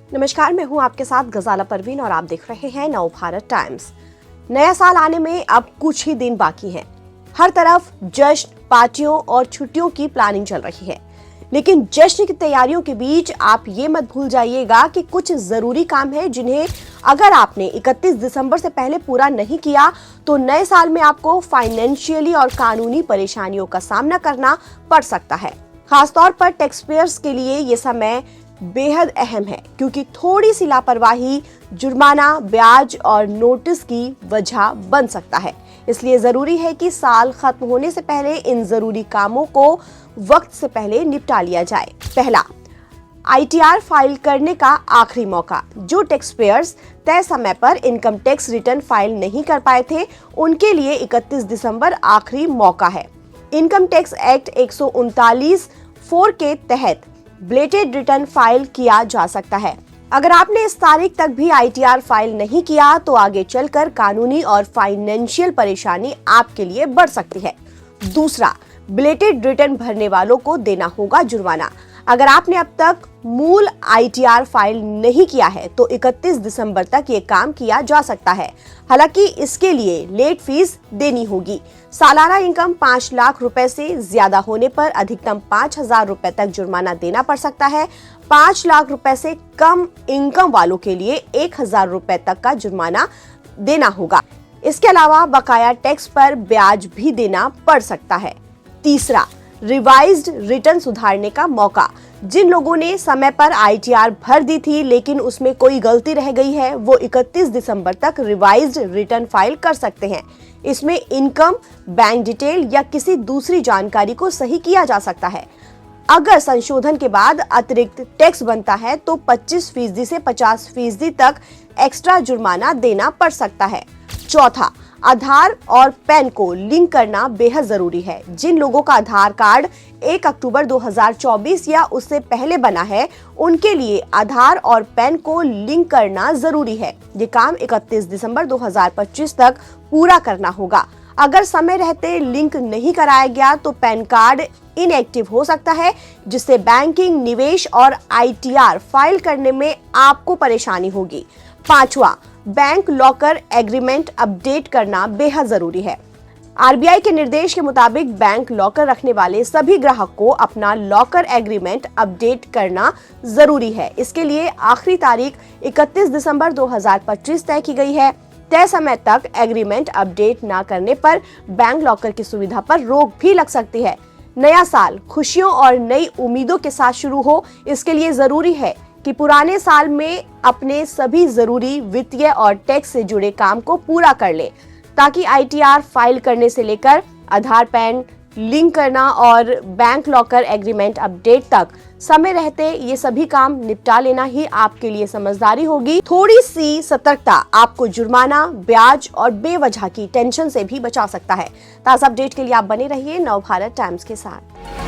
नमस्कार, मैं हूं आपके साथ गजाला परवीन और आप देख रहे हैं नव भारत टाइम्स। नया साल आने में अब कुछ ही दिन बाकी हैं। हर तरफ जश्न, पार्टियों और छुट्टियों की प्लानिंग चल रही है। लेकिन जश्न की तैयारियों के बीच आप ये मत भूल जाइएगा कि कुछ जरूरी काम है जिन्हें अगर आपने 31 दिसंबर से पहले पूरा नहीं किया तो नए साल में आपको फाइनेंशियली और कानूनी परेशानियों का सामना करना पड़ सकता है। खासतौर पर टैक्स पेयर्स के लिए ये समय बेहद अहम है, क्योंकि थोड़ी सी लापरवाही जुर्माना, ब्याज और नोटिस की वजह बन सकता है। इसलिए जरूरी है कि साल खत्म होने से पहले इन जरूरी कामों को वक्त से पहले निपटा लिया जाए। पहला, ITR फाइल करने का आखिरी मौका। जो टैक्स पेयर्स तय समय पर इनकम टैक्स रिटर्न फाइल नहीं कर पाए थे, उनके लिए 31 दिसंबर आखिरी मौका है। इनकम टैक्स एक्ट 139(4) के तहत ब्लेटेड रिटर्न फाइल किया जा सकता है। अगर आपने इस तारीख तक भी ITR फाइल नहीं किया तो आगे चलकर कानूनी और फाइनेंशियल परेशानी आपके लिए बढ़ सकती है। दूसरा, ब्लेटेड रिटर्न भरने वालों को देना होगा जुर्माना। अगर आपने अब तक मूल ITR फाइल नहीं किया है तो 31 दिसंबर तक ये काम किया जा सकता है। हालांकि इसके लिए लेट फीस देनी होगी। सालाना इनकम 5 लाख रुपए से ज्यादा होने पर अधिकतम 5,000 रुपए तक जुर्माना देना पड़ सकता है। 5 लाख रुपए से कम इनकम वालों के लिए 1,000 रुपए तक का जुर्माना देना होगा। इसके अलावा बकाया टैक्स पर ब्याज भी देना पड़ सकता है। तीसरा, रिवाइज्ड रिटर्न सुधारने का मौका। जिन लोगों ने समय पर ITR भर दी थी लेकिन उसमें कोई गलती रह गई है, वो 31 दिसंबर तक रिवाइज्ड रिटर्न फाइल कर सकते हैं। इसमें इनकम, बैंक डिटेल या किसी दूसरी जानकारी को सही किया जा सकता है। अगर संशोधन के बाद अतिरिक्त टैक्स बनता है तो 25% से 50% तक एक्स्ट्रा जुर्माना देना पड़ सकता है। चौथा, आधार और पैन को लिंक करना बेहद जरूरी है। जिन लोगों का आधार कार्ड 1 अक्टूबर 2024 या उससे पहले बना है, उनके लिए आधार और पैन को लिंक करना जरूरी है। ये काम 31 दिसंबर 2025 तक पूरा करना होगा। अगर समय रहते लिंक नहीं कराया गया तो पैन कार्ड इनएक्टिव हो सकता है, जिससे बैंकिंग, निवेश और ITR फाइल करने में आपको परेशानी होगी। पांचवा, बैंक लॉकर एग्रीमेंट अपडेट करना बेहद जरूरी है। RBI के निर्देश के मुताबिक बैंक लॉकर रखने वाले सभी ग्राहक को अपना लॉकर एग्रीमेंट अपडेट करना जरूरी है। इसके लिए आखिरी तारीख 31 दिसंबर 2025 तय की गई है। तय समय तक एग्रीमेंट अपडेट न करने पर बैंक लॉकर की सुविधा पर रोक भी लग सकती है। नया साल खुशियों और नई उम्मीदों के साथ शुरू हो, इसके लिए जरूरी है कि पुराने साल में अपने सभी जरूरी वित्तीय और टैक्स से जुड़े काम को पूरा कर ले, ताकि ITR फाइल करने से लेकर आधार पैन लिंक करना और बैंक लॉकर एग्रीमेंट अपडेट तक समय रहते ये सभी काम निपटा लेना ही आपके लिए समझदारी होगी। थोड़ी सी सतर्कता आपको जुर्माना, ब्याज और बेवजह की टेंशन से भी बचा सकता है। ताज़ा अपडेट के लिए आप बने रहिए नव भारत टाइम्स के साथ।